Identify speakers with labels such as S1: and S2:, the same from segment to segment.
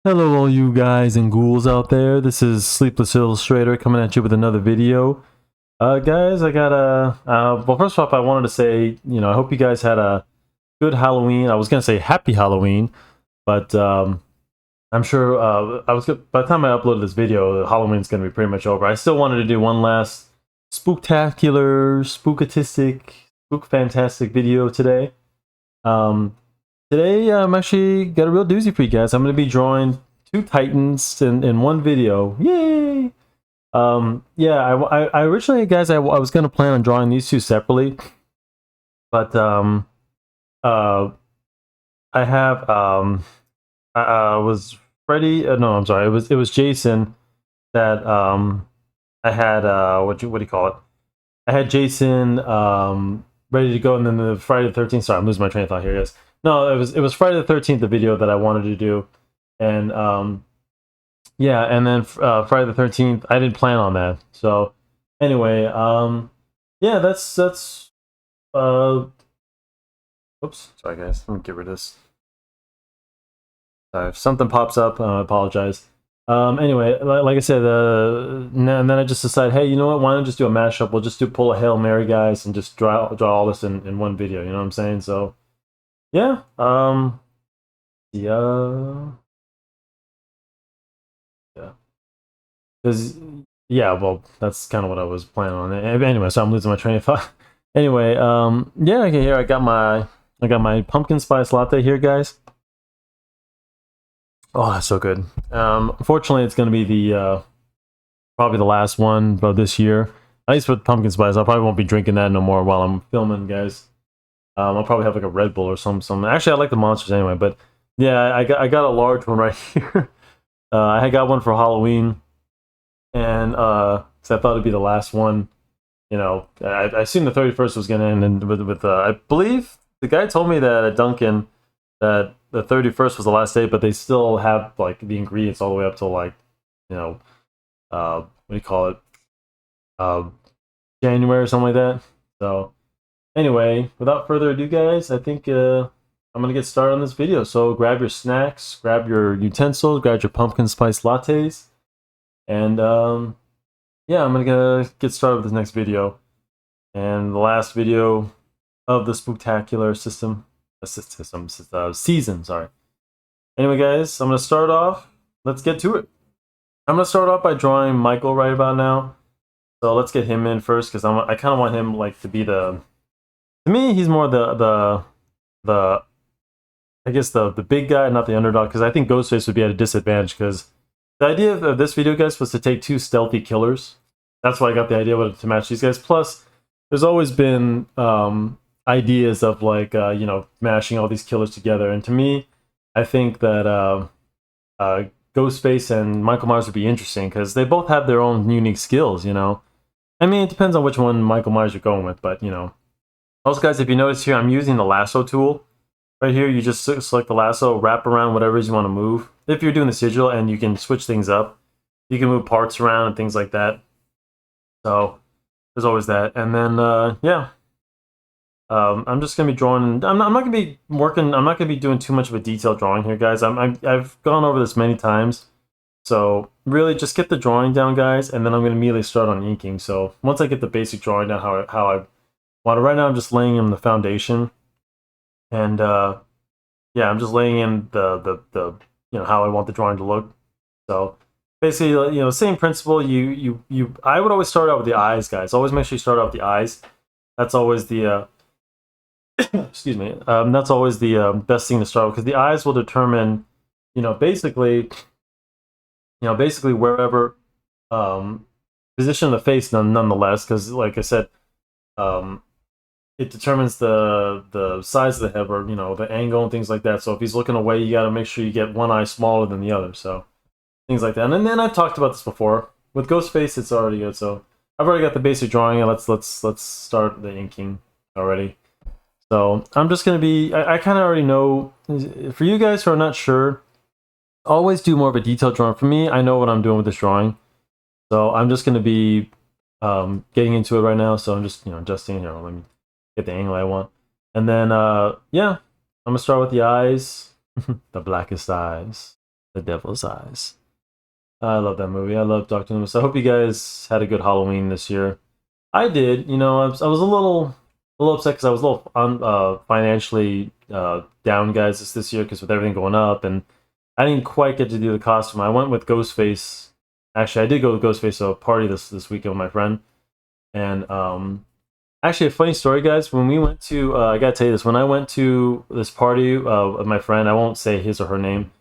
S1: Hello all you guys and ghouls out there, this is Sleepless Illustrator coming at you with another video. Guys, I got a, well first off I wanted to say, I hope you guys had a good Halloween. I was gonna say happy Halloween, but I'm sure, by the time I uploaded this video, Halloween's gonna be pretty much over. I still wanted to do one last spooktacular, spookatistic, spook-fantastic video today. Today, I'm actually got a real doozy for you guys. I'm going to be drawing two Titans in one video. Yay! Yeah, I originally, guys, I was going to plan on drawing these two separately, but uh, I have was Freddy. No, I'm sorry. It was Jason that I had. What do you call it? I had Jason ready to go, and then the Friday the 13th. Sorry, I'm losing my train of thought here, guys. No, it was Friday the 13th, the video that I wanted to do, and yeah, and then Friday the 13th, I didn't plan on that. So anyway, yeah, that's oops, sorry guys, let me get rid of this. Sorry, if something pops up, I apologize. Anyway, like I said, and then I just decided, hey, you know what? Why don't I just do a mashup? We'll just pull a Hail Mary, guys, and just draw all this in one video. You know what I'm saying? So. Yeah, yeah, yeah, because, yeah, well, that's kind of what I was planning on. Anyway, so I'm losing my train of thought. Anyway, yeah, okay, here, I got my pumpkin spice latte here, guys. Oh, that's so good. Unfortunately, it's going to be the, probably the last one of this year. At least with pumpkin spice, I probably won't be drinking that no more while I'm filming, guys. I'll probably have like a Red Bull or something. Actually, I like the monsters anyway, but yeah, I got a large one right here. I got one for Halloween, and so I thought it'd be the last one. I assumed the 31st was gonna end, and with I believe the guy told me that at Dunkin' that the 31st was the last day, but they still have like the ingredients all the way up till like, what do you call it, January or something like that. So. Anyway, without further ado, guys, I think I'm going to get started on this video. So grab your snacks, grab your utensils, grab your pumpkin spice lattes, and yeah, I'm going to get started with this next video. And the last video of the spooktacular season, sorry. Anyway, guys, I'm going to start off. Let's get to it. I'm going to start off by drawing Michael right about now. So let's get him in first, because I kind of want him like to be the... To me, he's more the I guess the big guy, not the underdog, because I think Ghostface would be at a disadvantage, because the idea of this video, guys, was to take two stealthy killers. That's why I got the idea to match these guys. Plus, there's always been ideas of like, mashing all these killers together. And to me, I think that Ghostface and Michael Myers would be interesting, because they both have their own unique skills, I mean, it depends on which one Michael Myers you're going with, but, Also, guys, if you notice here, I'm using the lasso tool. Right here, you just select the lasso, wrap around whatever it is you want to move. If you're doing the sigil, and you can switch things up. You can move parts around and things like that. So, there's always that. And then, yeah. I'm just going to be drawing... I'm not going to be working... I'm not going to be doing too much of a detailed drawing here, guys. I've gone over this many times. So, really, just get the drawing down, guys, and then I'm going to immediately start on inking. So, once I get the basic drawing down, how I... Well, right now I'm just laying in the foundation, and yeah, I'm just laying in the how I want the drawing to look. So basically, same principle. I would always start out with the eyes, guys. Always make sure you start out with the eyes. That's always the excuse me. That's always the best thing to start with, because the eyes will determine, basically wherever position of the face, nonetheless, because like I said. It determines the size of the head, or the angle and things like that. So if he's looking away, you got to make sure you get one eye smaller than the other. So things like that. And then I've talked about this before with Ghostface. It's already good. So I've already got the basic drawing. And let's start the inking already. So I'm just gonna be. I kind of already know. For you guys who are not sure, always do more of a detailed drawing. For me, I know what I'm doing with this drawing. So I'm just gonna be getting into it right now. So I'm just adjusting here. Let me get the angle I want. And then, yeah, I'm going to start with the eyes. The blackest eyes. The Devil's Eyes. I love that movie. I love Dr. Loomis. I hope you guys had a good Halloween this year. I did. You know, I was a little upset because I was a little financially down, guys, this year because with everything going up, and I didn't quite get to do the costume. I went with Ghostface. Actually, I did go with Ghostface to a party this weekend with my friend, and actually, a funny story, guys. When we went to, I gotta tell you this. When I went to this party with my friend, I won't say his or her name,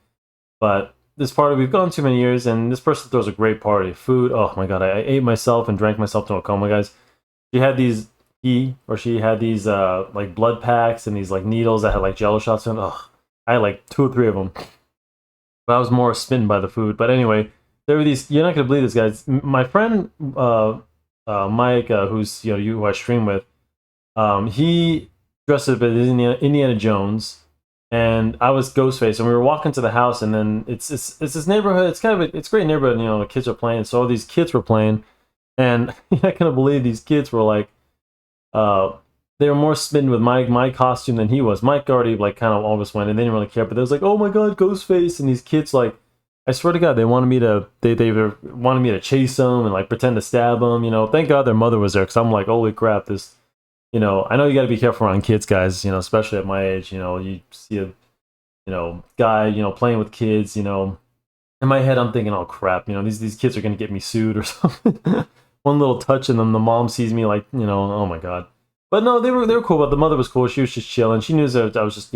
S1: but this party we've gone too many years, and this person throws a great party. Food, oh my god, I ate myself and drank myself to a coma, guys. She had these, she had these like blood packs and these like needles that had like Jello shots in them. Ugh, I had like 2 or 3 of them. But I was more smitten by the food. But anyway, there were these. You're not gonna believe this, guys. My friend Mike, who's who I stream with, he dressed up as Indiana Jones, and I was Ghostface, and we were walking to the house, and then it's this neighborhood. It's kind of it's a great neighborhood. You know, the kids are playing, so all these kids were playing, and I couldn't believe these kids were like, they were more smitten with my costume than he was. Mike already like kind of always went, and they didn't really care, but they was like, oh my god, Ghostface, and these kids like. I swear to God, they wanted me to wanted me to chase them and like pretend to stab them. You know, thank God their mother was there because I'm like, holy crap, this. You know, I know you got to be careful around kids, guys. You know, especially at my age. You know, you see a guy playing with kids. You know, in my head I'm thinking, oh crap, these kids are gonna get me sued or something. One little touch and then the mom sees me like, oh my god. But no, they were cool. But the mother was cool. She was just chilling. She knew that I was just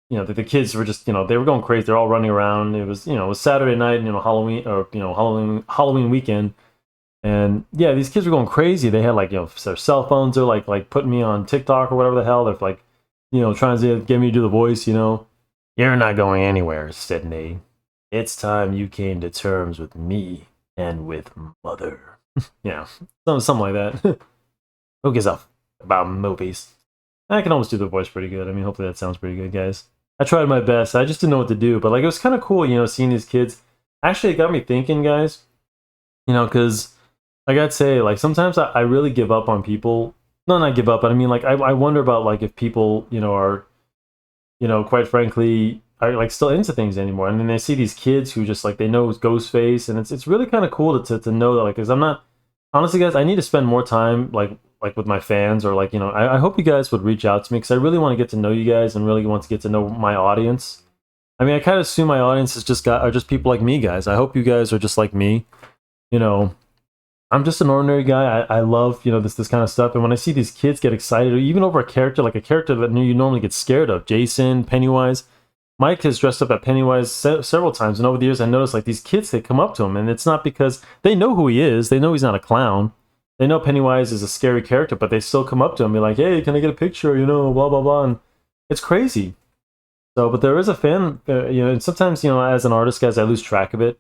S1: the kids were just, they were going crazy. They're all running around. It was, it was Saturday night, Halloween, or, Halloween weekend. And yeah, these kids were going crazy. They had like, their cell phones. They're like putting me on TikTok or whatever the hell. They're like, trying to get me to do the voice, You're not going anywhere, Sydney. It's time you came to terms with me and with mother. Yeah, something like that. Who gives a about movies? I can almost do the voice pretty good. I mean, hopefully that sounds pretty good, guys. I tried my best. I just didn't know what to do, but like it was kind of cool, seeing these kids. Actually, it got me thinking, guys. Because I gotta say, like sometimes I really give up on people. No, not give up, but I mean, like I wonder about like if people, are, quite frankly, are like still into things anymore. And then they see these kids who just like they know it's Ghostface, and it's really kind of cool to know that, like, because I'm not honestly, guys, I need to spend more time like with my fans, or like I hope you guys would reach out to me because I really want to get to know you guys and really want to get to know my audience. I mean, I kind of assume my audience is are just people like me, guys. I hope you guys are just like me. I'm just an ordinary guy. I love this kind of stuff, and when I see these kids get excited, or even over a character like a character that you normally get scared of, Jason, Pennywise. Mike has dressed up at Pennywise several times, and over the years I noticed like these kids, they come up to him, and it's not because they know who he is. They know he's not a clown. They know Pennywise is a scary character, but they still come up to him and be like, hey, can I get a picture? Blah, blah, blah. And it's crazy. So, but there is a fan, and sometimes, as an artist, guys, I lose track of it.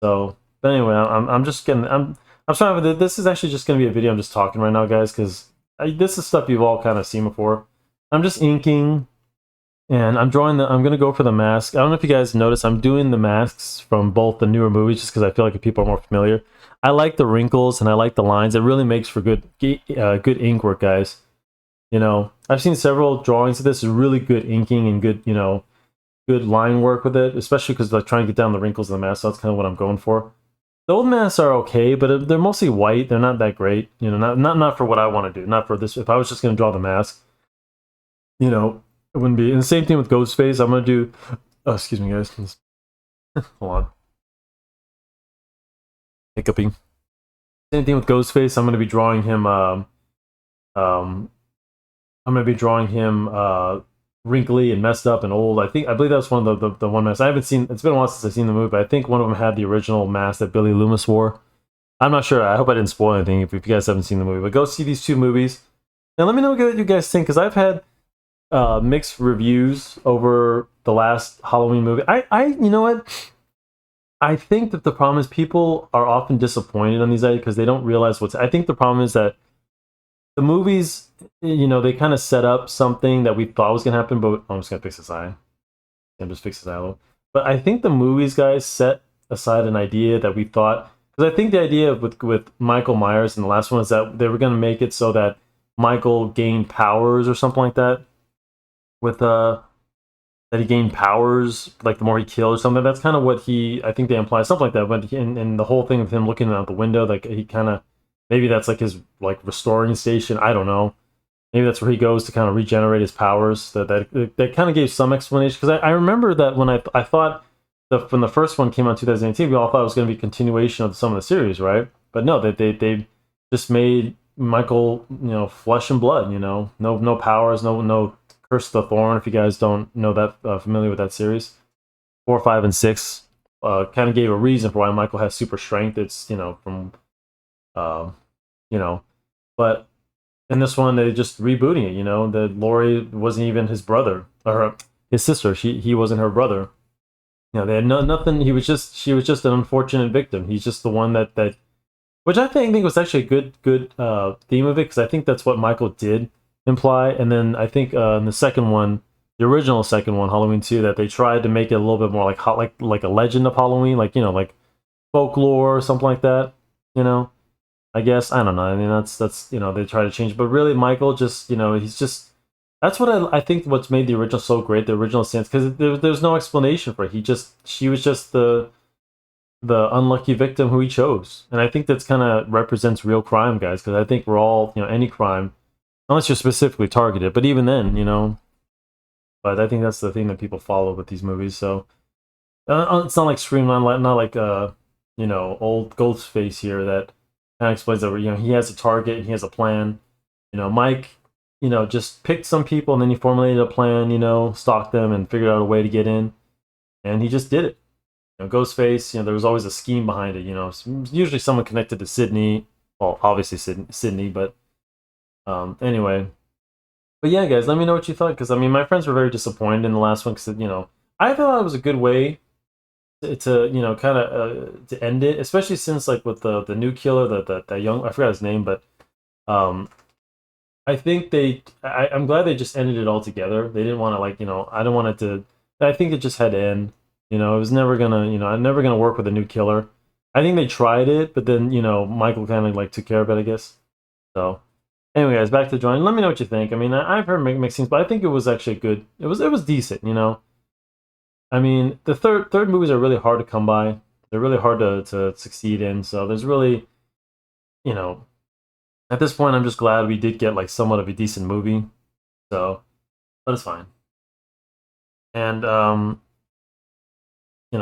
S1: So, but anyway, I'm just getting, I'm sorry, but this is actually just going to be a video I'm just talking right now, guys, because this is stuff you've all kind of seen before. I'm just inking, and I'm going to go for the mask. I don't know if you guys notice, I'm doing the masks from both the newer movies just because I feel like people are more familiar. I like the wrinkles and I like the lines. It really makes for good ink work, guys. I've seen several drawings of this. Is really good inking and good, good line work with it, especially because they're trying to get down the wrinkles of the mask. So that's kind of what I'm going for. The old masks are okay, but they're mostly white. They're not that great. Not for what I want to do. Not for this. If I was just going to draw the mask, it wouldn't be. And the same thing with Ghostface. I'm going to do. Oh, excuse me, guys. Hold on. Hiccuping. Same thing with Ghostface. I'm going to be drawing him. I'm going to be drawing him wrinkly and messed up and old. I believe that was one of the one mask. I haven't seen. It's been a while since I've seen the movie, but I think one of them had the original mask that Billy Loomis wore. I'm not sure. I hope I didn't spoil anything if you guys haven't seen the movie. But go see these 2 movies and let me know what you guys think, because I've had mixed reviews over the last Halloween movie. You know what? I think that the problem is people are often disappointed on these ideas because they don't realize I think the problem is that the movies, they kind of set up something that we thought was going to happen, but I'm just going to fix his eye. I'm just fix his eye a little. But I think the movies, guys, set aside an idea that we thought, because I think the idea with Michael Myers in the last one is that they were going to make it so that Michael gained powers or something like that with that he gained powers like the more he killed or something. That's kind of what I think they imply something like that. But and the whole thing of him looking out the window, like he kind of maybe that's like his like restoring station. I don't know. Maybe that's where he goes to kind of regenerate his powers. That kind of gave some explanation because I remember that when I thought when the first one came out in 2018, we all thought it was going to be a continuation of some of the series, right? But no, they just made Michael, flesh and blood. No powers, no Curse of the Thorn. If you guys don't know that, familiar with that series, 4, 5, and 6 kind of gave a reason for why Michael has super strength. It's from uh, you know, but in this one they just rebooting it. That Lori wasn't even his brother or his sister. He wasn't her brother. They had nothing. She was just an unfortunate victim. He's just the one that which I think was actually a good theme of it because I think that's what Michael did imply. And then I think in the second one, the original second one, Halloween 2, that they tried to make it a little bit more like a legend of Halloween, like folklore or something like that. I guess I don't know. I mean that's they try to change, but really Michael just he's just that's what I think what's made the original so great, the original sense, because there's no explanation for it. She was just the unlucky victim who he chose, and I think that's kind of represents real crime, guys. Because I think we're all any crime, unless you're specifically targeted, but even then, But I think that's the thing that people follow with these movies. So it's not like Scream, not like old Ghostface here that kind of explains that he has a target, and he has a plan. Mike just picked some people and then he formulated a plan, stalked them and figured out a way to get in. And he just did it. Ghostface, there was always a scheme behind it, usually someone connected to Sydney. Well, obviously Sydney, but anyway. But yeah, guys, let me know what you thought, because I mean, my friends were very disappointed in the last one, because I thought it was a good way to kind of to end it, especially since like with the new killer, that young, I forgot his name, but I think I'm glad they just ended it all together. They didn't want to I don't want it to. I think it just had to end. It was never gonna I'm never gonna work with a new killer. I think they tried it, but then Michael kind of took care of it, I guess. So anyway, guys, back to Joanne. Let me know what you think. I mean, I've heard mixed things, but I think it was actually good. It was decent. I mean, the third movies are really hard to come by. They're really hard to succeed in. So there's really, at this point, I'm just glad we did get somewhat of a decent movie. So, but it's fine. And I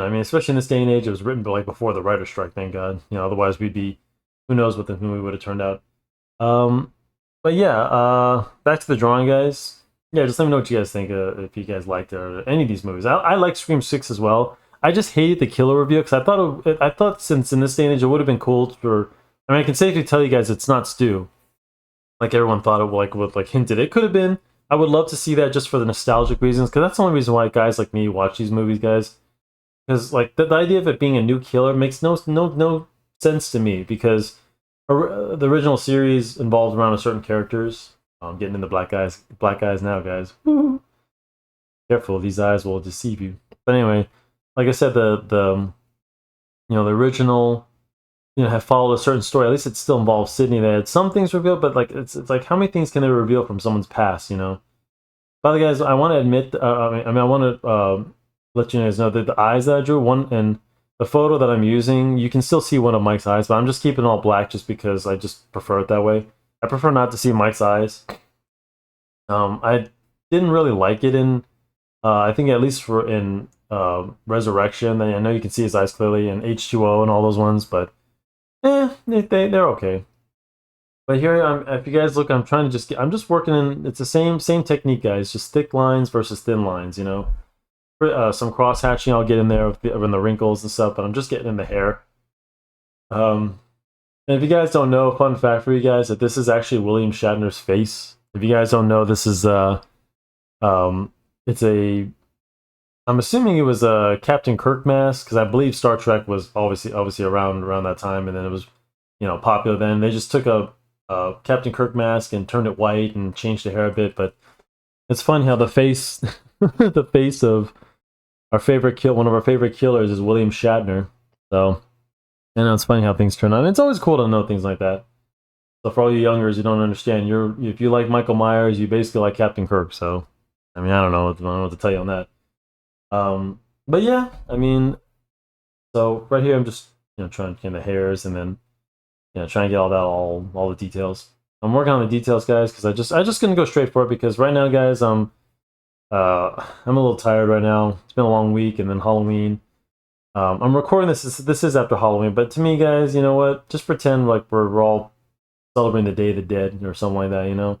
S1: mean, especially in this day and age, it was written before the writer's strike. Thank God. Otherwise we'd be, who knows what the movie would have turned out. But yeah, back to the drawing, guys. Yeah, just let me know what you guys think, if you guys liked any of these movies. I like Scream 6 as well. I just hated the killer review because I thought since in this day and age it would have been cool for. I mean, I can safely tell you guys it's not Stu, like everyone thought it would hinted. It could have been. I would love to see that just for the nostalgic reasons, because that's the only reason why guys like me watch these movies, guys. Because the idea of it being a new killer makes no sense to me, because the original series involved around a certain characters. I'm getting into black guys now, guys. Woo. Careful, these eyes will deceive you. But anyway, like I said, the original have followed a certain story. At least it still involves Sydney. They had some things revealed, but it's like how many things can they reveal from someone's past? By the way, guys, I want to admit. I want to let you guys know that the eyes that I drew, one and the photo that I'm using, you can still see one of Mike's eyes, but I'm just keeping it all black just because I just prefer it that way. I prefer not to see Mike's eyes. I didn't really like it in. I think at least in Resurrection, I know you can see his eyes clearly, and H2O and all those ones, but they're okay. But here, if you guys look, I'm trying to I'm just working in. It's the same technique, guys. Just thick lines versus thin lines. Some cross hatching I'll get in there in the wrinkles and stuff, but I'm just getting in the hair. And if you guys don't know, fun fact for you guys, that this is actually William Shatner's face. If you guys don't know, this is it's a. I'm assuming it was a Captain Kirk mask, because I believe Star Trek was obviously around that time, and then it was popular then. They just took a Captain Kirk mask and turned it white and changed the hair a bit. But it's funny how the face the face of one of our favorite killers is William Shatner. So I know it's funny how things turn out. And it's always cool to know things like that. So for all you youngers, you don't understand. If you like Michael Myers, you basically like Captain Kirk. So I mean, I don't know what to tell you on that. But yeah, I mean, so right here I'm just trying to get the hairs and then trying to get all the details. I'm working on the details, guys, because I just gonna go straight for it because right now, guys, I'm a little tired right now. It's been a long week and then Halloween. I'm recording this is after Halloween, but to me, guys, you know what? Just pretend like we're all celebrating the Day of the Dead or something like that.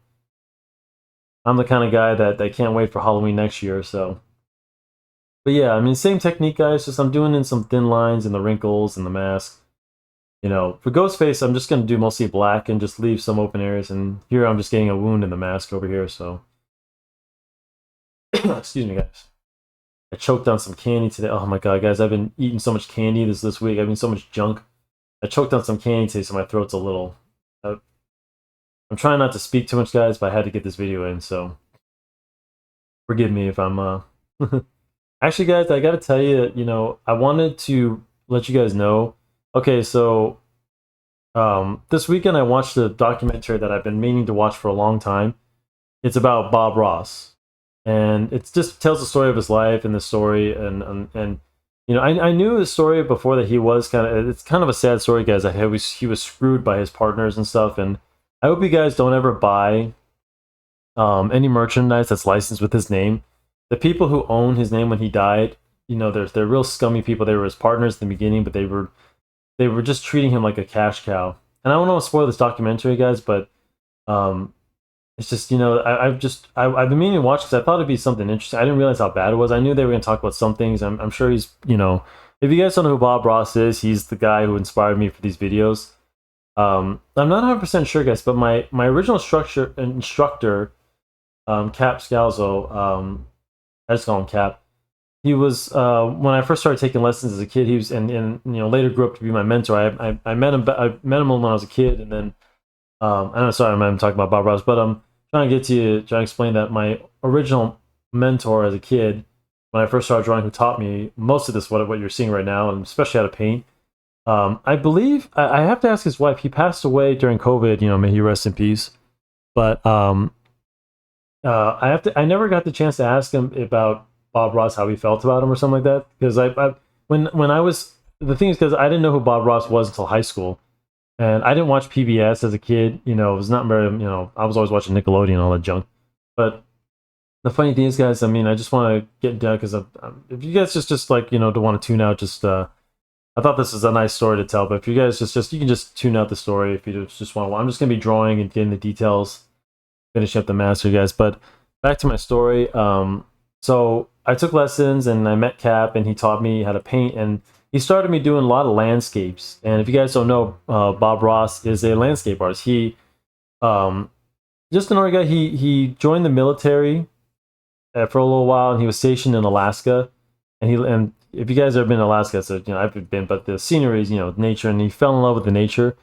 S1: I'm the kind of guy that can't wait for Halloween next year. So, but yeah, I mean, same technique, guys. Just I'm doing in some thin lines and the wrinkles and the mask. For Ghostface, I'm just gonna do mostly black and just leave some open areas. And here, I'm just getting a wound in the mask over here. So, excuse me, guys. I choked on some candy today. Oh my god, guys, I've been eating so much candy this week. I've been so much junk. I choked on some candy today, so my throat's a little. I'm trying not to speak too much, guys, but I had to get this video in, so forgive me if I'm. Actually, guys, I gotta tell you, I wanted to let you guys know. Okay, so this weekend I watched a documentary that I've been meaning to watch for a long time. It's about Bob Ross, and it just tells the story of his life and the story, and I knew his story before that he was it's kind of a sad story, guys. He was screwed by his partners and stuff, and I hope you guys don't ever buy any merchandise that's licensed with his name. The people who own his name when he died, they're real scummy people. They were his partners in the beginning, but they were just treating him like a cash cow. And I don't want to spoil this documentary, guys, but um, it's just I've been meaning to watch because I thought it'd be something interesting. I didn't realize how bad it was. I knew they were going to talk about some things. I'm sure he's if you guys don't know who Bob Ross is, he's the guy who inspired me for these videos. I'm not 100% sure, guys, but my original instructor, Cap Scalzo, I just call him Cap. He was when I first started taking lessons as a kid. He was and later grew up to be my mentor. I met him. I met him when I was a kid, and then I'm sorry, I'm talking about Bob Ross, but I'm trying to get to you, trying to explain that my original mentor as a kid, when I first started drawing, who taught me most of this, what you're seeing right now, and especially how to paint. I believe I have to ask his wife. He passed away during COVID. May he rest in peace. But I never got the chance to ask him about Bob Ross, how he felt about him or something like that. Because when I was the thing is because I didn't know who Bob Ross was until high school, and I didn't watch PBS as a kid. It was not very. I was always watching Nickelodeon and all that junk. But the funny thing is, guys, I mean, I just want to get down because if you guys just like don't want to tune out, just I thought this was a nice story to tell. But if you guys you can just tune out the story if you just want to. I'm just gonna be drawing and getting the details, finishing up the master, guys. But back to my story. So I took lessons and I met Cap and he taught me how to paint and he started me doing a lot of landscapes. And if you guys don't know, Bob Ross is a landscape artist. He just an ordinary guy. He joined the military for a little while and he was stationed in Alaska. And if you guys have been in Alaska, so I've been, but the scenery is nature, and he fell in love with the nature.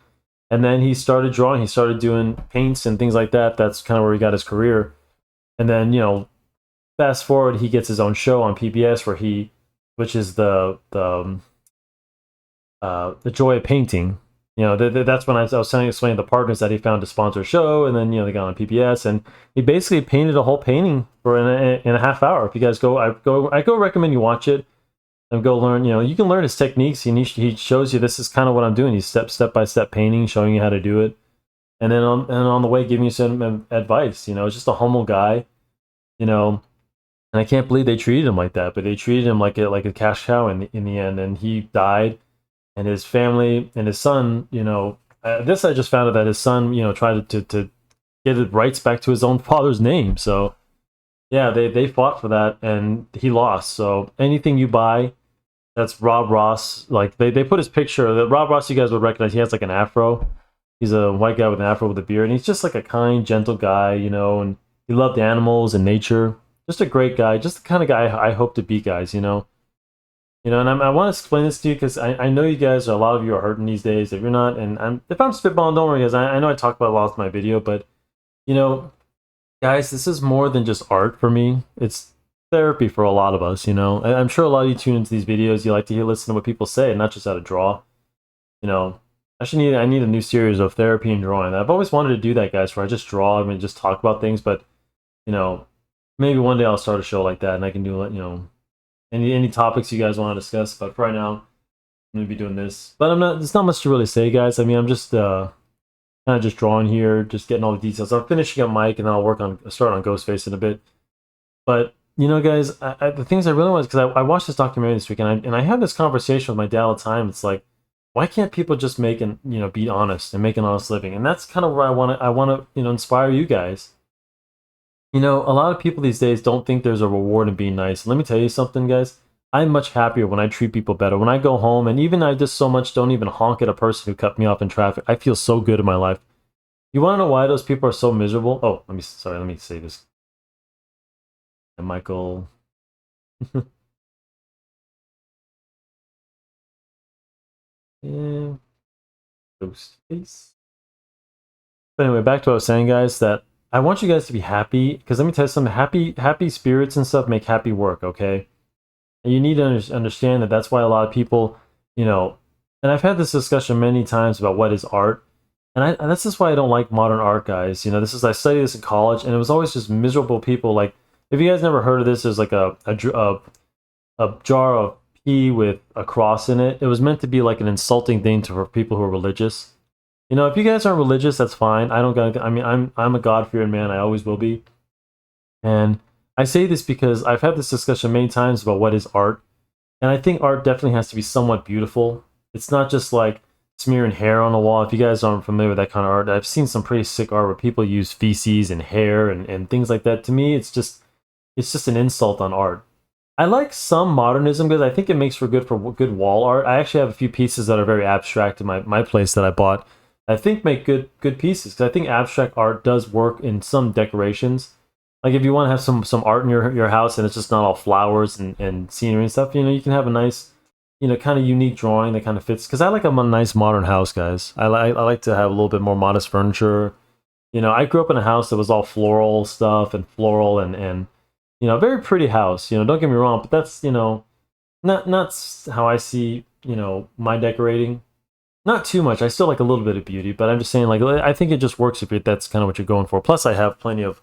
S1: And then he started drawing. He started doing paints and things like that. That's kind of where he got his career. And then fast forward, he gets his own show on PBS which is the joy of painting. That's when I was explaining to the partners that he found to sponsor a show, and then they got on PBS, and he basically painted a whole painting for in a half hour. If you guys I go recommend you watch it and go learn. You can learn his techniques. He shows you this is kind of what I'm doing. He's step by step painting, showing you how to do it, and then on the way giving you some advice. It's just a humble guy, and I can't believe they treated him like that. But they treated him like a cash cow in the end, and he died. And his family and his son, this I just found out that his son, tried to get his rights back to his own father's name. So, yeah, they fought for that, and he lost. So anything you buy, that's Rob Ross. Like they put his picture. The Rob Ross you guys would recognize. He has like an afro. He's a white guy with an afro with a beard, and he's just like a kind, gentle guy, and he loved animals and nature. Just a great guy. Just the kind of guy I hope to be, guys. And I want to explain this to you because I know you guys, a lot of you are hurting these days. If you're not, and if I'm spitballing, don't worry, guys. I know I talk about a lot of my video, but guys, this is more than just art for me. It's therapy for a lot of us. I'm sure a lot of you tune into these videos. You like to listen to what people say, and not just how to draw. I need a new series of therapy and drawing. I've always wanted to do that, guys, where I just draw and just talk about things. But maybe one day I'll start a show like that, and I can do Any topics you guys want to discuss, but for right now, I'm gonna be doing this. But I'm not. There's not much to really say, guys. I mean, I'm just kind of just drawing here, just getting all the details. I'm finishing up Mike, and then I'll start on Ghostface in a bit. But guys, the things I really want because I watched this documentary this week, and I had this conversation with my dad all the time. It's like, why can't people just make and be honest and make an honest living? And that's kind of where I want to inspire you guys. A lot of people these days don't think there's a reward in being nice. Let me tell you something, guys. I'm much happier when I treat people better. When I go home, and even I just so much don't even honk at a person who cut me off in traffic. I feel so good in my life. You want to know why those people are so miserable? Oh, let me say this. And Michael. Yeah. Ghost face. But anyway, back to what I was saying, guys, that I want you guys to be happy, because let me tell you something, happy spirits and stuff make happy work, okay? And you need to understand that that's why a lot of people, and I've had this discussion many times about what is art, and that's just why I don't like modern art, guys. I studied this in college, and it was always just miserable people. Like, if you guys never heard of this, there's like a jar of pee with a cross in it. It was meant to be like an insulting thing for people who are religious. If you guys aren't religious, that's fine. I don't got. I mean, I'm a God-fearing man. I always will be. And I say this because I've had this discussion many times about what is art, and I think art definitely has to be somewhat beautiful. It's not just like smearing hair on the wall. If you guys aren't familiar with that kind of art, I've seen some pretty sick art where people use feces and hair and things like that. To me, it's just an insult on art. I like some modernism because I think it makes for good wall art. I actually have a few pieces that are very abstract in my place that I bought. I think make good pieces because I think abstract art does work in some decorations. Like if you want to have some art in your house and it's just not all flowers and scenery and stuff, you can have a nice, kind of unique drawing that kind of fits. Because I like a nice modern house, guys. I like to have a little bit more modest furniture. I grew up in a house that was all floral stuff and floral and very pretty house. Don't get me wrong, but that's not how I see my decorating. Not too much. I still like a little bit of beauty, but I'm just saying, like, I think it just works if that's kind of what you're going for. Plus, I have plenty of,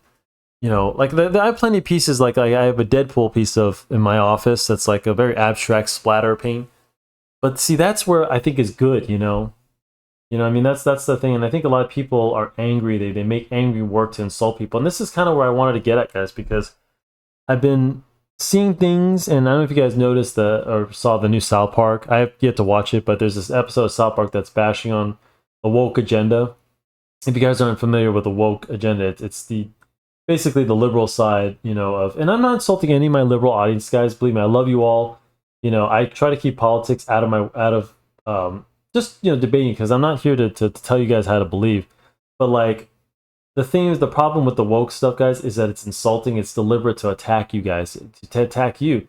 S1: like, I have plenty of pieces. Like, I have a Deadpool piece in my office that's like a very abstract splatter paint. But see, that's where I think is good. I mean, that's the thing. And I think a lot of people are angry. They make angry work to insult people. And this is kind of where I wanted to get at, guys, because I've been seeing things, and I don't know if you guys noticed or saw the new South Park. I have yet to watch it, but there's this episode of South Park that's bashing on the woke agenda. If you guys aren't familiar with the woke agenda, it's basically the liberal side, and I'm not insulting any of my liberal audience, guys. Believe me, I love you all. I try to keep politics out of just debating, because I'm not here to tell you guys how to believe, but like. The problem with the woke stuff, guys, is that it's insulting. It's deliberate to attack you guys, to attack you.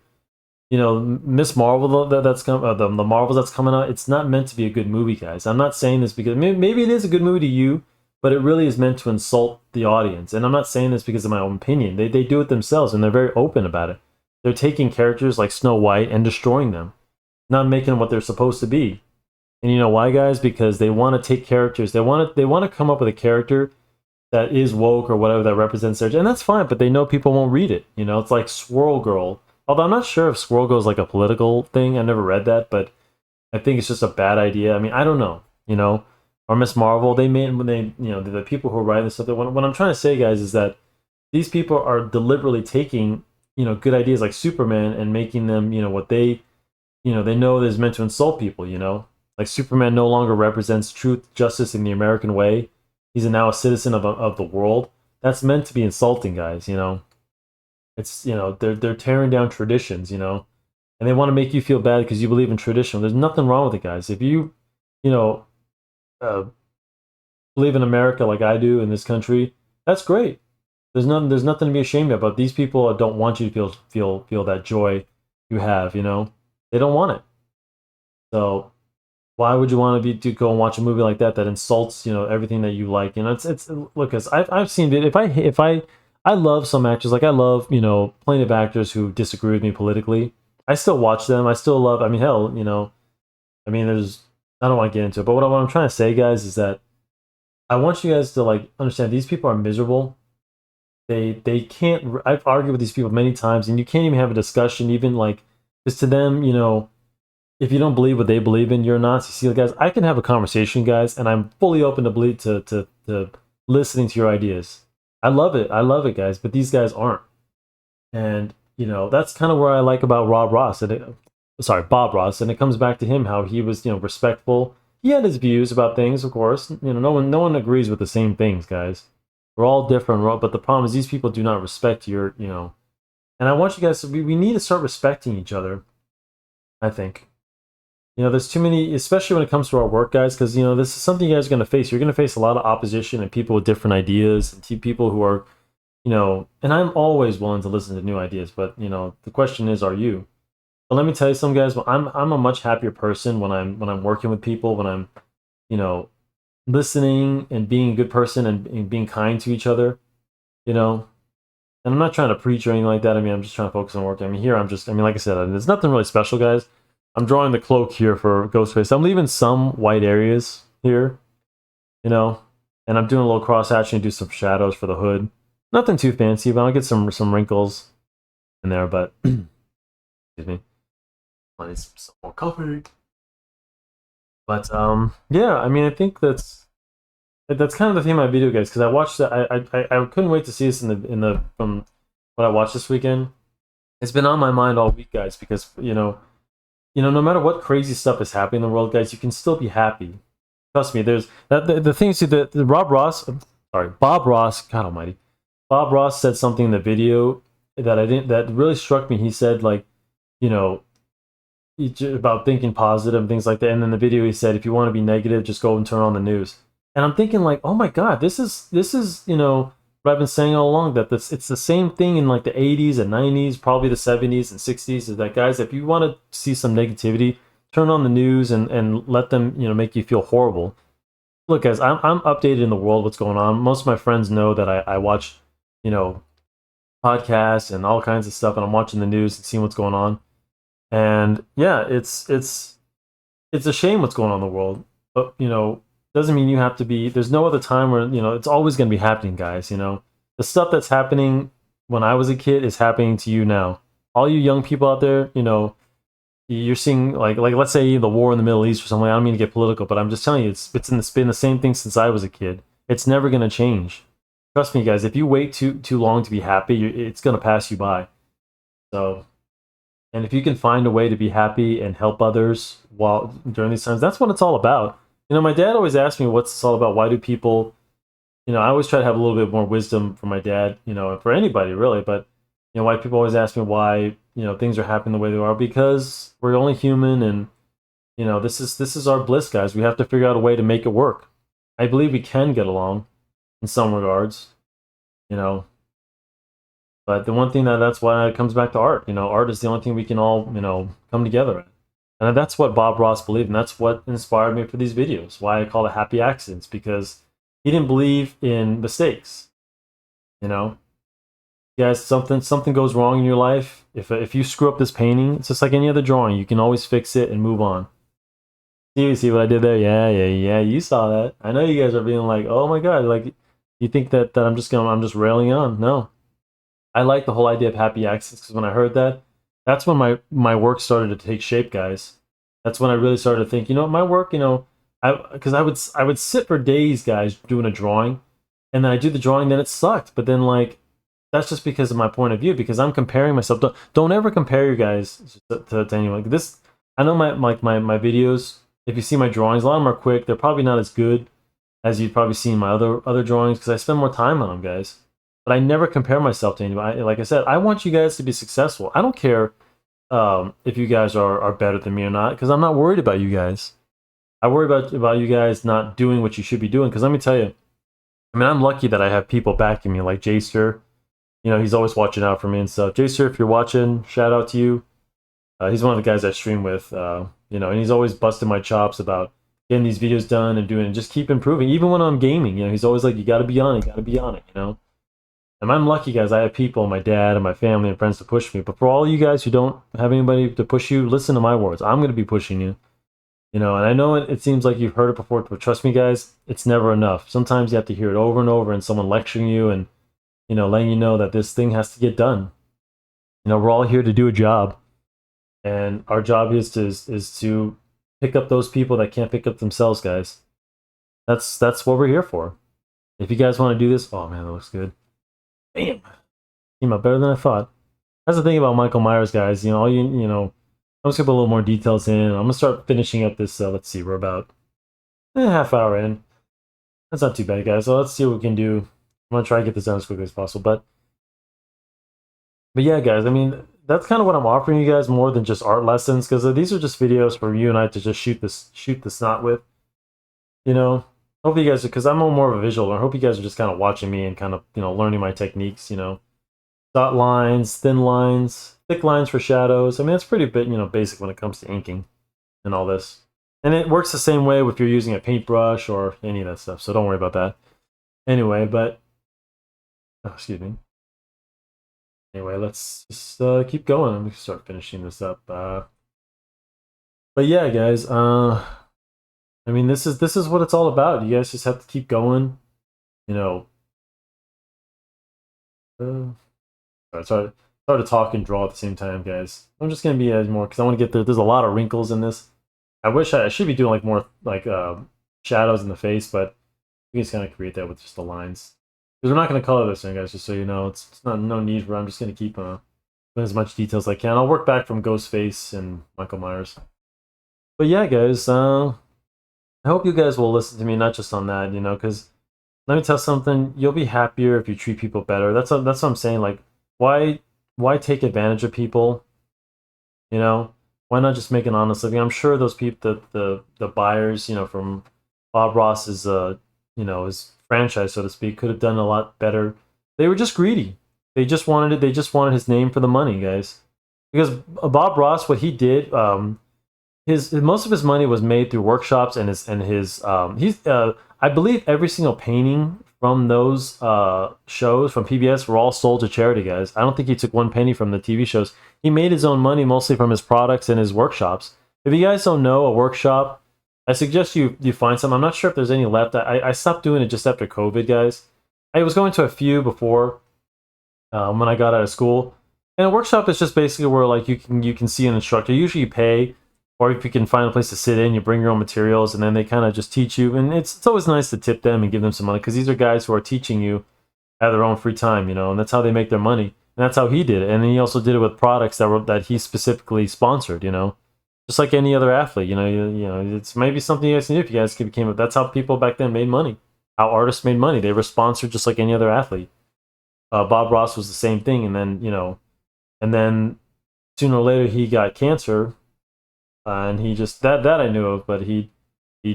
S1: Miss Marvel that's coming, the Marvels that's coming out. It's not meant to be a good movie, guys. I'm not saying this because maybe it is a good movie to you, but it really is meant to insult the audience. And I'm not saying this because of my own opinion. They do it themselves, and they're very open about it. They're taking characters like Snow White and destroying them, not making them what they're supposed to be. And you know why, guys? Because they want to take characters. They want to come up with a character that is woke or whatever that represents their, and that's fine, but they know people won't read it. It's like Squirrel Girl. Although I'm not sure if Squirrel Girl is like a political thing. I never read that, but I think it's just a bad idea. I mean, I don't know, or Miss Marvel. They made when they, the people who are writing this stuff. What I'm trying to say, guys, is that these people are deliberately taking, good ideas like Superman and making them, what they know is meant to insult people. Like Superman no longer represents truth, justice, in the American way. He's now a citizen of the world. That's meant to be insulting, guys. It's they're tearing down traditions, and they want to make you feel bad because you believe in tradition. There's nothing wrong with it, guys. If you uh, believe in America like I do in this country, that's great. There's nothing to be ashamed of. But these people don't want you to feel that joy you have. They don't want it. So why would you want to go and watch a movie like that insults everything that you like? It's look, cause I've seen it. I love some actors, like I love plenty of actors who disagree with me politically. I still watch them. I still love. I mean, hell, I mean, I don't want to get into it, but what I'm trying to say, guys, is that I want you guys to like understand these people are miserable. They can't. I've argued with these people many times, and you can't even have a discussion, even like Because to them, you know, if you don't believe what they believe in, you're a Nazi. See, guys, I can have a conversation, guys, and I'm fully open to believe to listening to your ideas. I love it, guys. But these guys aren't, and you know that's kind of where I like about Rob Ross. Sorry, Bob Ross, and it comes back to him how he was, you know, respectful. He had his views about things, of course. You know, no one agrees with the same things, guys. We're all different, but the problem is these people do not respect your, you know. And I want you guys to, we need to start respecting each other. I think. You know, there's too many, especially when it comes to our work, guys, because, you know, this is something you guys are going to face. You're going to face a lot of opposition and people with different ideas and people who are, you know, and I'm always willing to listen to new ideas, but, you know, the question is, are you? But let me tell you some guys, I'm a much happier person when I'm working with people, when I'm, you know, listening and being a good person and being kind to each other, you know. And I'm not trying to preach or anything like that. I mean, I'm just trying to focus on work. I mean, here I'm just, I mean, like I said, there's nothing really special, guys. I'm drawing the cloak here for Ghostface. I'm leaving some white areas here, you know, and I'm doing a little cross hatching to do some shadows for the hood. Nothing too fancy, but I'll get some wrinkles in there. But excuse me, I need some more coffee. But yeah, I mean, I think that's kind of the theme of my video, guys. Because I watched that, I couldn't wait to see this in the from what I watched this weekend. It's been on my mind all week, guys, because you know, no matter what crazy stuff is happening in the world, guys, you can still be happy. Trust me. There's the thing is that Bob Ross, God Almighty, Bob Ross said something in the video that really struck me. He said, like, you know, about thinking positive and things like that. And in the video, he said, if you want to be negative, just go and turn on the news. And I'm thinking, like, oh my God, this is you know, what I've been saying all along, that it's the same thing in like the 80s and 90s, probably the 70s and 60s, is that, guys, if you want to see some negativity, turn on the news and let them, you know, make you feel horrible. Look, guys, I'm updated in the world, what's going on. Most of my friends know that I watch, you know, podcasts and all kinds of stuff, and I'm watching the news and seeing what's going on. And yeah, it's a shame what's going on in the world, but, you know, doesn't mean you have to be, there's no other time where, you know, it's always going to be happening, guys. You know, the stuff that's happening when I was a kid is happening to you now. All you young people out there, you know, you're seeing, like let's say the war in the Middle East or something. I don't mean to get political, but I'm just telling you, it's been the same thing since I was a kid. It's never going to change. Trust me, guys. If you wait too long to be happy, it's going to pass you by. So, and if you can find a way to be happy and help others while during these times, that's what it's all about. You know, my dad always asked me, what's this all about? Why do people, you know, I always try to have a little bit more wisdom for my dad, you know, for anybody really, but, you know, why people always ask me why, you know, things are happening the way they are, because we're only human, and, you know, this is our bliss, guys. We have to figure out a way to make it work. I believe we can get along in some regards, you know, but the one thing that's why it comes back to art. You know, art is the only thing we can all, you know, come together at. And that's what Bob Ross believed, and that's what inspired me for these videos. Why I call it happy accidents, because he didn't believe in mistakes. You know, guys, something goes wrong in your life. If you screw up this painting, it's just like any other drawing. You can always fix it and move on. See what I did there? Yeah. You saw that. I know you guys are being like, oh my God, like, you think that I'm just railing on. No, I like the whole idea of happy accidents, because when I heard that, that's when my work started to take shape, guys. That's when I really started to think, you know, my work, you know, because I would sit for days, guys, doing a drawing, and then I do the drawing, then it sucked. But then, like, that's just because of my point of view, because I'm comparing myself. Don't ever compare you guys to anyone. Like this, I know my videos. If you see my drawings, a lot of them are quick. They're probably not as good as you'd probably see in my other drawings, because I spend more time on them, guys. But I never compare myself to anybody. Like I said, I want you guys to be successful. I don't care if you guys are better than me or not, because I'm not worried about you guys. I worry about you guys not doing what you should be doing, because let me tell you, I mean, I'm lucky that I have people backing me, like Jaster. You know, he's always watching out for me and stuff. Jaster, if you're watching, shout out to you. He's one of the guys I stream with, you know, and he's always busting my chops about getting these videos done and just keep improving. Even when I'm gaming, you know, he's always like, you got to be on it, you know. And I'm lucky, guys. I have people, my dad and my family and friends to push me. But for all you guys who don't have anybody to push you, listen to my words. I'm going to be pushing you. You know, and I know it seems like you've heard it before, but trust me, guys, it's never enough. Sometimes you have to hear it over and over, and someone lecturing you and, you know, letting you know that this thing has to get done. You know, we're all here to do a job. And our job is to pick up those people that can't pick up themselves, guys. That's what we're here for. If you guys want to do this, oh man, that looks good. Damn, came out better than I thought. That's the thing about Michael Myers, guys. You know, I'm just gonna put a little more details in. I'm gonna start finishing up this. Let's see, we're about a half hour in. That's not too bad, guys. So let's see what we can do. I'm gonna try to get this done as quickly as possible. But yeah, guys. I mean, that's kind of what I'm offering you guys more than just art lessons, because these are just videos for you and I to just shoot the snot with. You know, hope you guys, because I'm more of a visual learner. I hope you guys are just kind of watching me and kind of learning my techniques. Dot lines, thin lines, thick lines for shadows. I mean, it's pretty basic when it comes to inking and all this. And it works the same way if you're using a paintbrush or any of that stuff. So don't worry about that. Anyway, but excuse me. Anyway, let's just keep going. Let me start finishing this up. But yeah, guys. I mean, this is what it's all about. You guys just have to keep going. You know. It's hard to talk and draw at the same time, guys. I'm just gonna be more because I want to get there's a lot of wrinkles in this. I wish I should be doing like more like shadows in the face, but we can just kind of create that with just the lines. Because we're not gonna color this thing, guys. Just so you know, it's not no need for. I'm just gonna keep putting as much detail as I can. I'll work back from Ghostface and Michael Myers. But yeah, guys. I hope you guys will listen to me, not just on that, because let me tell you something. You'll be happier if you treat people better. That's what I'm saying. Like, why take advantage of people? Why not just make an honest living? I'm sure those people, the buyers, from Bob Ross's his franchise, so to speak, could have done a lot better. They were just greedy. They just wanted it. They just wanted his name for the money, guys. Because Bob Ross, what he did, his most of his money was made through workshops and his I believe every single painting from those shows from PBS were all sold to charity, guys. I don't think he took one penny from the TV shows. He made his own money mostly from his products and his workshops. If you guys don't know a workshop, I suggest you find some. I'm not sure if there's any left. I stopped doing it just after COVID, guys. I was going to a few before when I got out of school. And a workshop is just basically where like you can see an instructor. Usually you pay, or if you can find a place to sit in, you bring your own materials, and then they kind of just teach you. And it's always nice to tip them and give them some money, because these are guys who are teaching you at their own free time, and that's how they make their money. And that's how he did it. And he also did it with products that he specifically sponsored, just like any other athlete. It's maybe something you guys need if you guys became. That's how people back then made money. How artists made money. They were sponsored just like any other athlete. Bob Ross was the same thing, and then sooner or later he got cancer. And he just that I knew of, but he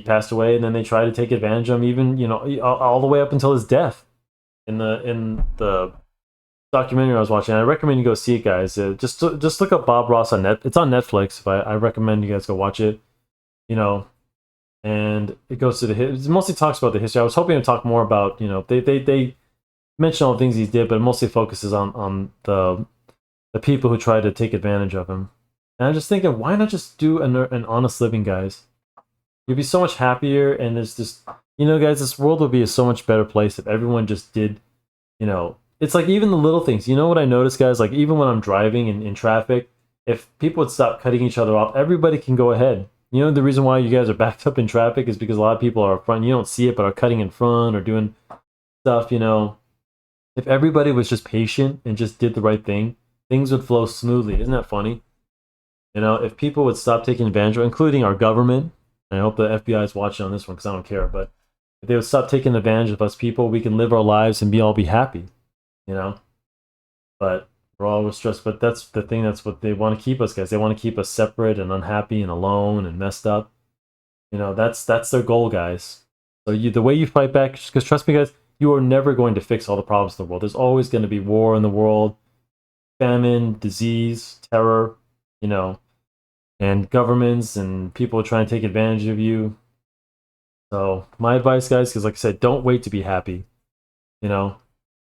S1: passed away, and then they tried to take advantage of him, even all the way up until his death. In the documentary I was watching, I recommend you go see it, guys. Just look up Bob Ross on It's on Netflix. But I recommend you guys go watch it. And it goes to it mostly talks about the history. I was hoping to talk more about they mention all the things he did, but it mostly focuses on the people who tried to take advantage of him. And I'm just thinking, why not just do an honest living, guys? You'd be so much happier, and it's just, guys, this world would be a so much better place if everyone just did, it's like even the little things. You know what I noticed, guys? Like even when I'm driving in traffic, if people would stop cutting each other off, everybody can go ahead. The reason why you guys are backed up in traffic is because a lot of people are up front. You don't see it, but are cutting in front or doing stuff, If everybody was just patient and just did the right thing, things would flow smoothly. Isn't that funny? If people would stop taking advantage of, including our government, and I hope the FBI is watching on this one because I don't care, but if they would stop taking advantage of us people, we can live our lives and all be happy, But we're always stressed. But that's the thing. That's what they want to keep us, guys. They want to keep us separate and unhappy and alone and messed up. That's their goal, guys. So the way you fight back, because trust me, guys, you are never going to fix all the problems in the world. There's always going to be war in the world, famine, disease, terror. And governments and people trying to take advantage of you. So my advice, guys, because like I said, don't wait to be happy, And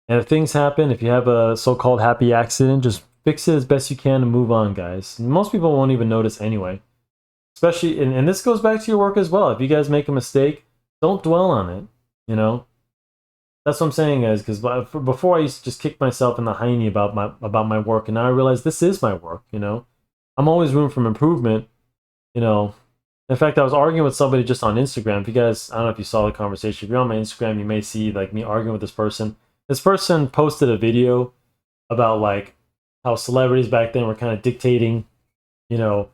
S1: if things happen, if you have a so-called happy accident, just fix it as best you can and move on, guys. And most people won't even notice anyway. Especially, and this goes back to your work as well. If you guys make a mistake, don't dwell on it, That's what I'm saying, guys, because before I used to just kick myself in the hiney about my work, and now I realize this is my work, I'm always room for improvement, you know. In fact, I was arguing with somebody just on Instagram. If you guys, I don't know if you saw the conversation. If you're on my Instagram, you may see like me arguing with this person. This person posted a video about like how celebrities back then were kind of dictating, you know,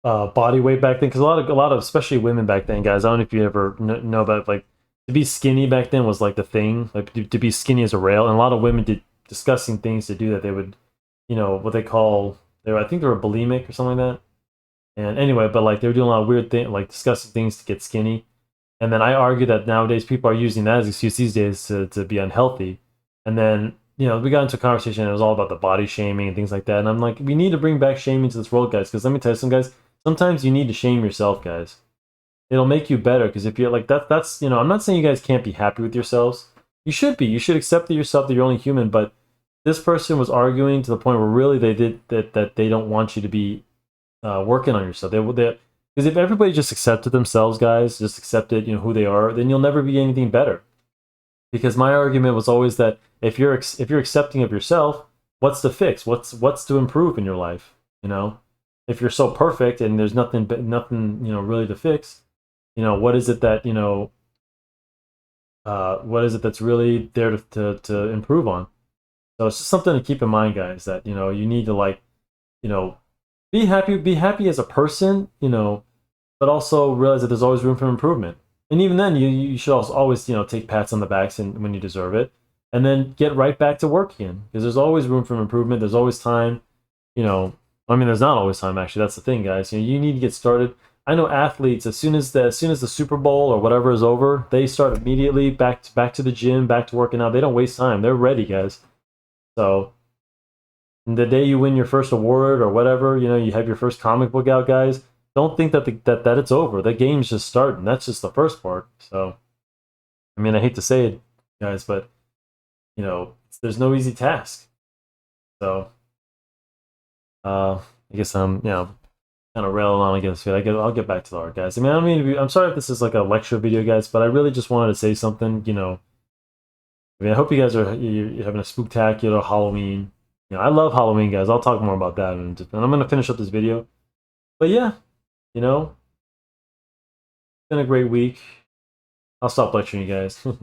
S1: body weight back then. Because a lot of, especially women back then, guys. I don't know if you ever know about like to be skinny back then was like the thing. Like to be skinny as a rail, and a lot of women did disgusting things to do that. They would, what they call they were, I think they were bulimic or something like that. And anyway, but like they were doing a lot of weird things, like disgusting things to get skinny. And then I argue that nowadays people are using that as an excuse these days to be unhealthy. And then, we got into a conversation and it was all about the body shaming and things like that. And I'm like, we need to bring back shaming to this world, guys. Because let me tell you something, guys, sometimes you need to shame yourself, guys. It'll make you better. Because if you're like that's I'm not saying you guys can't be happy with yourselves. You should be. You should accept that yourself, that you're only human. But this person was arguing to the point where really they did that they don't want you to be working on yourself. Because if everybody just accepted themselves, guys, just accepted who they are, then you'll never be anything better. Because my argument was always that if you're accepting of yourself, what's to fix? What's to improve in your life? If you're so perfect and there's nothing really to fix, what is it that what is it that's really there to improve on? So it's just something to keep in mind, guys. That you need to like you know be happy as a person, but also realize that there's always room for improvement. And even then, you should also always take pats on the backs and when you deserve it, and then get right back to work again because there's always room for improvement. There's always time. You know, I mean, there's not always time actually. That's the thing, guys. You need to get started. I know athletes as soon as the Super Bowl or whatever is over, they start immediately back to the gym, back to working out. They don't waste time. They're ready, guys. So the day you win your first award or whatever, you have your first comic book out, guys. Don't think that it's over. The game's just starting. That's just the first part. So, I mean, I hate to say it, guys, but there's no easy task. So, I guess I'm, kind of railing on against it. I'll get back to the art, guys. I mean, I don't mean to be. I'm sorry if this is like a lecture video, guys, but I really just wanted to say something. I mean, I hope you guys you're having a spooktacular Halloween. I love Halloween, guys. I'll talk more about that, and I'm gonna finish up this video. But yeah, it's been a great week. I'll stop lecturing you guys. Sorry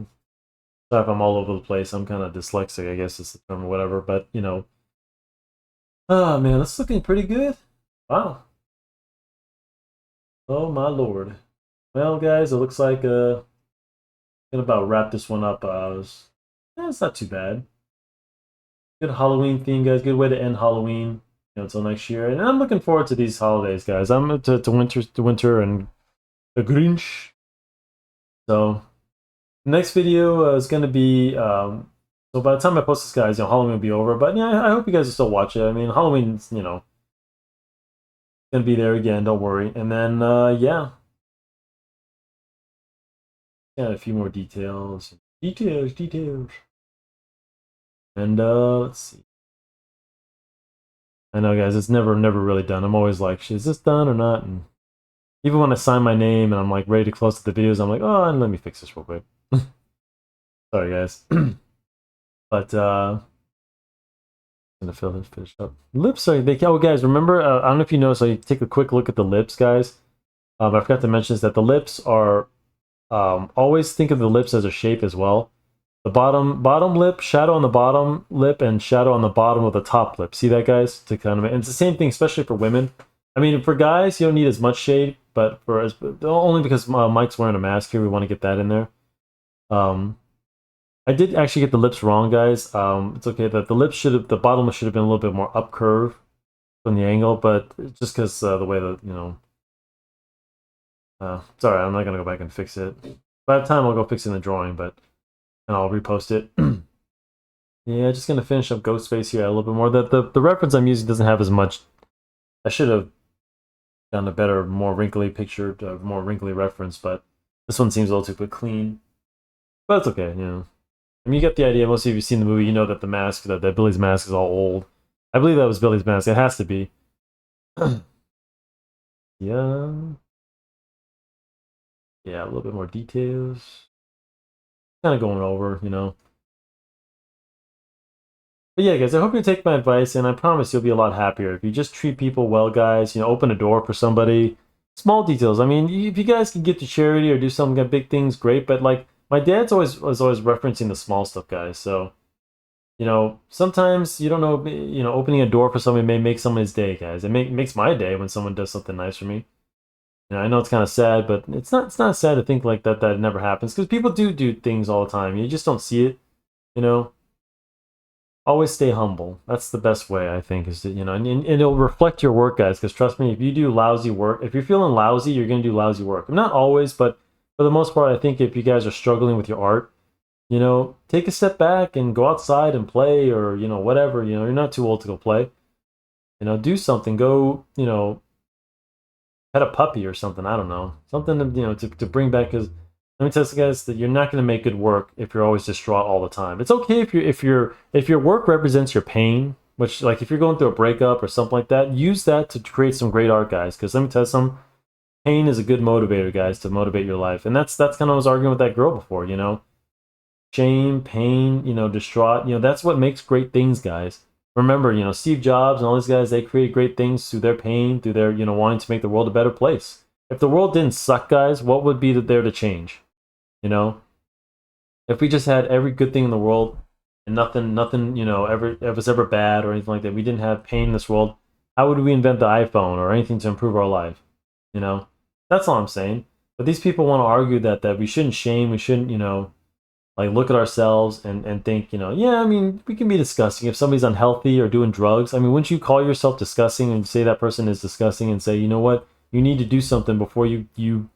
S1: if I'm all over the place. I'm kind of dyslexic, I guess is the term or whatever. But oh man, that's looking pretty good. Wow. Oh my lord. Well, guys, it looks like gonna about wrap this one up. It's not too bad. Good Halloween theme, guys. Good way to end Halloween. Until next year, and I'm looking forward to these holidays, guys. I'm to winter and the Grinch. So the next video is going to be so by the time I post this, guys, Halloween will be over. But yeah, I hope you guys will still watch it. I mean, Halloween's gonna be there again. Don't worry. And then yeah, a few more details. And let's see. I know, guys, it's never really done. I'm always like, is this done or not? And even when I sign my name and I'm like ready to close the videos, I'm like, oh, and let me fix this real quick. Sorry, guys. But gonna finish up. Lips are oh, guys, remember? I don't know if you know. So you take a quick look at the lips, guys. I forgot to mention is that the lips are always think of the lips as a shape as well. The bottom lip, shadow on the bottom lip, and shadow on the bottom of the top lip. See that, guys? To kind of, and it's the same thing, especially for women. I mean, for guys, you don't need as much shade, but for us, only because Mike's wearing a mask here, we want to get that in there. I did actually get the lips wrong, guys. It's okay that the bottom should have been a little bit more up curve from the angle, but just because the way that sorry, I'm not gonna go back and fix it. By the time I'll go fix it in the drawing, and I'll repost it. Yeah, just gonna finish up Ghostface here a little bit more. The reference I'm using doesn't have as much. I should have done a better, more wrinkly picture, more wrinkly reference, but this one seems a little too clean. But it's okay, I mean, you get the idea. Most of you have seen the movie, you know that the mask, that Billy's mask is all old. I believe that was Billy's mask. It has to be. Yeah. Yeah, a little bit more details. Kind of going over, But yeah, guys, I hope you take my advice, and I promise you'll be a lot happier if you just treat people well, guys. You know, open a door for somebody. Small details. I mean, if you guys can give to charity or do some big things, great. But like, my dad's always was always referencing the small stuff, guys. So you know, sometimes you don't know. You know, opening a door for somebody may make someone's day, guys. Makes my day when someone does something nice for me. You know, I know it's kind of sad, but it's not. It's not sad to think like that. That never happens because people do things all the time. You just don't see it. You know, always stay humble. That's the best way, I think, is to, you know, and it'll reflect your work, guys. Because trust me, if you do lousy work, if you're feeling lousy, you're gonna do lousy work. Not always, but for the most part, I think if you guys are struggling with your art, you know, take a step back and go outside and play, or you know, whatever. You know, you're not too old to go play. You know, do something. Go, you know, pet a puppy or something. I don't know, something to, you know, to bring back. Because let me tell you guys that you're not going to make good work if you're always distraught all the time. It's okay if your work represents your pain, which like if you're going through a breakup or something like that, use that to create some great art, guys. Because let me tell you something, pain is a good motivator, guys, to motivate your life. And that's kind of, I was arguing with that girl before, you know, shame, pain, you know, distraught, you know, that's what makes great things, guys. Remember, you know, Steve Jobs and all these guys, they created great things through their pain, through their, you know, wanting to make the world a better place. If the world didn't suck, guys, what would be there to change? You know, if we just had every good thing in the world and nothing, you know, ever was ever bad or anything like that, we didn't have pain in this world, how would we invent the iPhone or anything to improve our life? You know, that's all I'm saying. But these people want to argue that we shouldn't shame, we shouldn't, you know, like look at ourselves and think, you know, yeah, I mean, we can be disgusting if somebody's unhealthy or doing drugs. I mean, wouldn't you call yourself disgusting and say that person is disgusting and say, you know what, you need to do something before you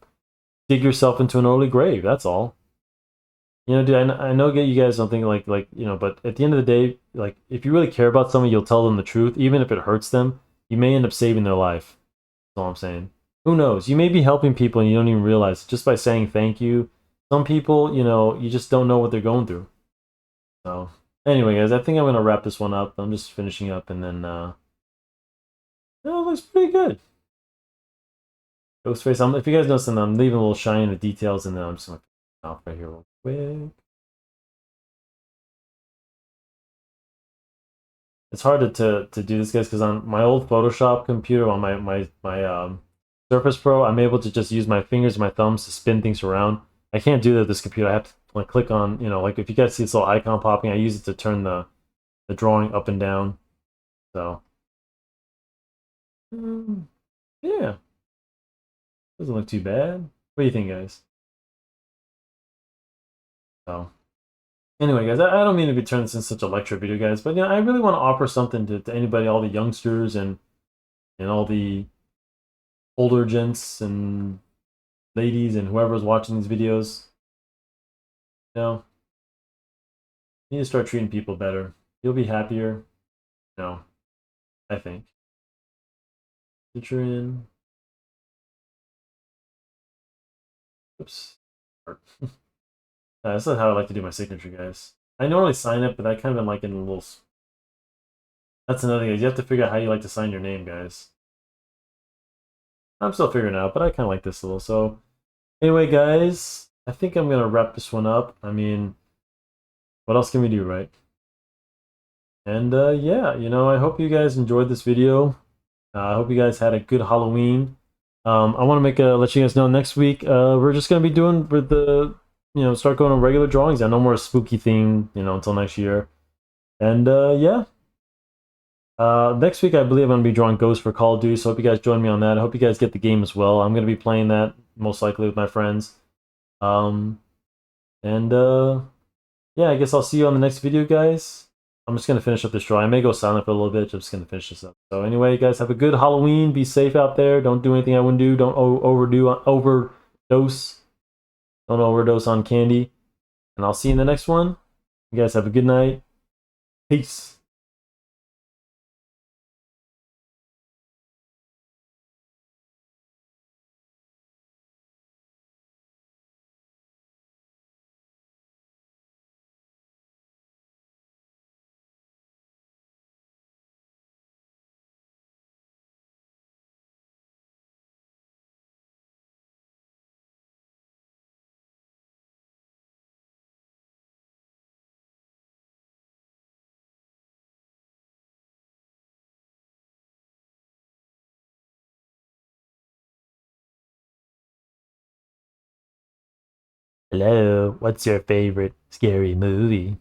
S1: dig yourself into an early grave. That's all. You know, dude, I know you guys don't think like you know, but at the end of the day, like if you really care about someone, you'll tell them the truth, even if it hurts them. You may end up saving their life. That's all I'm saying. Who knows? You may be helping people and you don't even realize it just by saying thank you. Some people, you know, you just don't know what they're going through. So anyway, guys, I think I'm gonna wrap this one up. I'm just finishing up, and then oh, it looks pretty good. Ghostface. If you guys notice, I'm leaving a little shiny in the details, and then I'm just gonna off right here real quick. It's hard to do this, guys, because on my old Photoshop computer, on my Surface Pro, I'm able to just use my fingers and my thumbs to spin things around. I can't do that with this computer. I have to like click on, you know, like if you guys see this little icon popping, I use it to turn the drawing up and down. So mm, yeah, doesn't look too bad. What do you think, guys? So anyway, guys, I don't mean to be turning this into such a lecture video, guys, but you know, I really want to offer something to anybody, all the youngsters and all the older gents and ladies and whoever's watching these videos. You know, you need to start treating people better. You'll be happier. You know, I think. Citrine. Oops. That's not how I like to do my signature, guys. I normally sign it, but I kind of like it in a little. That's another thing. Is you have to figure out how you like to sign your name, guys. I'm still figuring it out, but I kind of like this a little. So anyway, guys, I think I'm gonna wrap this one up. I mean, what else can we do, right? And yeah, you know, I hope you guys enjoyed this video. I hope you guys had a good Halloween. I want to let you guys know next week we're just gonna be doing with the you know start going on regular drawings. I no more spooky theme you know until next year. And yeah, next week I believe I'm gonna be drawing Ghosts for Call of Duty. So hope you guys join me on that. I hope you guys get the game as well. I'm gonna be playing that most likely with my friends. Um, and yeah, I guess I'll see you on the next video, guys. I'm just gonna finish up this drawing. I may go silent for a little bit. Just gonna finish this up. So anyway, guys, have a good Halloween. Be safe out there. Don't do anything I wouldn't do. Don't overdose. Don't overdose on candy. And I'll see you in the next one. You guys have a good night. Peace. Hello, what's your favorite scary movie?